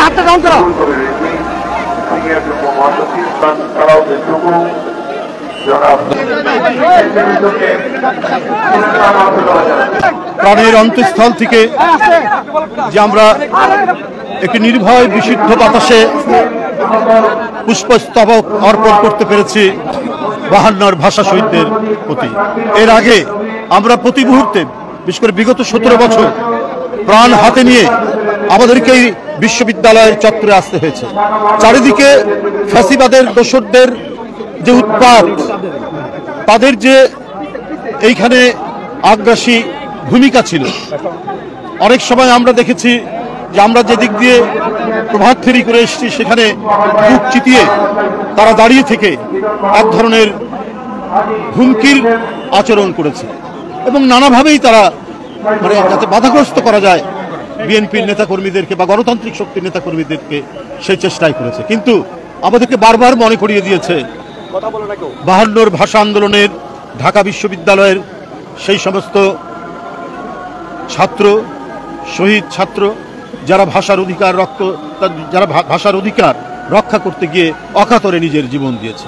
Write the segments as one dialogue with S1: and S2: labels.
S1: হাতটা ডাউন করো।
S2: প্রাণের অন্তঃস্থল থেকে যে আমরা একটি নির্ভয় বিশুদ্ধ বাতাসে পুষ্পস্তবক অর্পণ করতে পেরেছি 52 ভাষা শহীদদের প্রতি। এর আগে আমরা প্রতি মুহূর্তে, বিশেষ করে বিগত 17 বছর প্রাণ হাতে নিয়ে আমাদেরকেই বিশ্ববিদ্যালয়ের চত্বরে আসতে হয়েছে। চারিদিকে ফ্যাসিবাদের দোসরদের যে উৎপাত, তাদের যে এইখানে আগ্রাসী ভূমিকা ছিল। অনেক সময় আমরা দেখেছি যে আমরা যে দিক দিয়ে প্রভাত ফেরি করে এসেছি সেখানে বুক চিতিয়ে তারা দাঁড়িয়ে থেকে এক ধরনের হুমকির আচরণ করেছে এবং নানাভাবেই তারা মানে যাতে বাধাগ্রস্ত করা যায় বিএনপির নেতাকর্মীদেরকে বা গণতান্ত্রিক শক্তির নেতাকর্মীদেরকে সেই চেষ্টাই করেছে। কিন্তু আমাদেরকে বারবার মনে করিয়ে দিয়েছে 52 ভাষা আন্দোলনের ঢাকা বিশ্ববিদ্যালয়ের সেই সমস্ত ছাত্র, শহীদ ছাত্র যারা ভাষার অধিকার রক্ষা করতে গিয়ে অকাতরে নিজের জীবন দিয়েছে।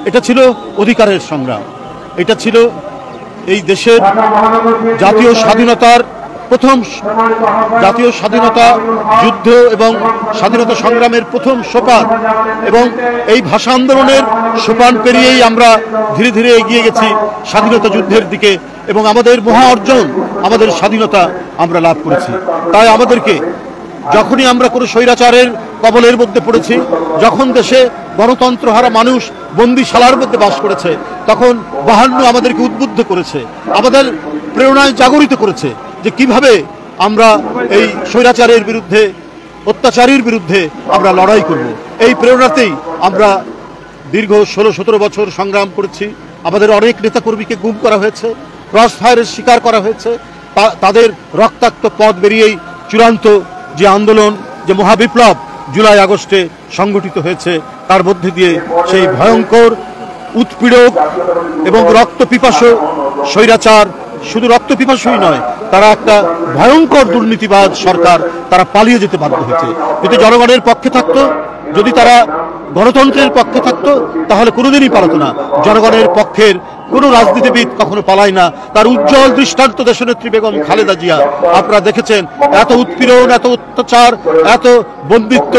S2: এটা ছিল অধিকারের সংগ্রাম, এটা ছিল এই দেশের জাতীয় স্বাধীনতা যুদ্ধ এবং স্বাধীনতা সংগ্রামের প্রথম সোপান, এবং এই ভাষা আন্দোলনের সোপান পেরিয়েই আমরা ধীরে ধীরে এগিয়ে গেছি স্বাধীনতা যুদ্ধের দিকে এবং আমাদের মহা অর্জন, আমাদের স্বাধীনতা আমরা লাভ করেছি। তাই আমাদেরকে যখনই আমরা কোনো স্বৈরাচারের কবলের মধ্যে পড়েছি, যখন দেশে গণতন্ত্র হারা মানুষ বন্দিশালার মধ্যে বাস করেছে, তখন 52 আমাদেরকে উদ্বুদ্ধ করেছে, আমাদের প্রেরণায় জাগরিত করেছে যে কিভাবে আমরা এই স্বৈরাচারের বিরুদ্ধে, অত্যাচারীর বিরুদ্ধে আমরা লড়াই করব। এই প্রেরণাতেই আমরা দীর্ঘ 16-17 বছর সংগ্রাম করেছি। আমাদের অনেক নেতাকর্মীকে গুম করা হয়েছে, ক্রস ফায়ারের শিকার করা হয়েছে। তাদের রক্তাক্ত পথ বেরিয়েই চূড়ান্ত যে আন্দোলন, যে মহাবিপ্লব জুলাই আগস্টে সংগঠিত হয়েছে, তার মধ্যে দিয়ে সেই ভয়ঙ্কর উৎপীড়ক এবং রক্তপিপাসু স্বৈরাচার, শুধু রক্তপিপাসুই নয়, তারা একটা ভয়ঙ্কর দুর্নীতিবাজ সরকার, তারা পালিয়ে যেতে বাধ্য হয়েছে। যদি জনগণের পক্ষে থাকতো, যদি তারা গণতন্ত্রের পক্ষে থাকতো, তাহলে কোনোদিনই পালাতো না। জনগণের পক্ষের কোনো রাজনীতিবিদ কখনো পালায় না। তার উজ্জ্বল দৃষ্টান্ত দেশনেত্রী বেগম খালেদা জিয়া। আপনারা দেখেছেন এত উৎপীড়ন, এত অত্যাচার, এত বন্দিত্ব,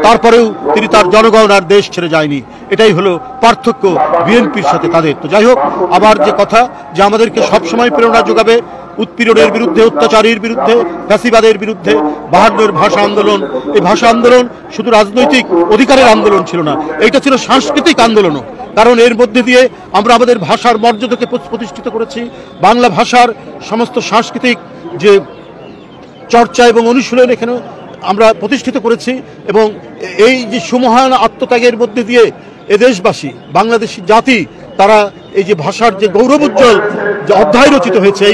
S2: তারপরেও তিনি তার জনগণ আর দেশ ছেড়ে যায়নি। এটাই হলো পার্থক্য বিএনপির সাথে তাদের। তো যাই হোক, আবার যে কথা যে আমাদেরকে সবসময় প্রেরণা যোগাবে উৎপীড়নের বিরুদ্ধে, অত্যাচারীর বিরুদ্ধে, ফ্যাসিবাদের বিরুদ্ধে 52 ভাষা আন্দোলন। এই ভাষা আন্দোলন শুধু রাজনৈতিক অধিকারের আন্দোলন ছিল না, এটা ছিল সাংস্কৃতিক আন্দোলনও। কারণ এর মধ্যে দিয়ে আমরা আমাদের ভাষার মর্যাদাকে প্রতিষ্ঠিত করেছি, বাংলা ভাষার সমস্ত সাংস্কৃতিক যে চর্চা এবং অনুশীলন এখানে আমরা প্রতিষ্ঠিত করেছি। এবং এই যে সুমহান আত্মত্যাগের মধ্যে দিয়ে এদেশবাসী, বাংলাদেশি জাতি, তারা এই যে ভাষার যে গৌরবোজ্জ্বল যে অধ্যায় রচিত হয়েছে।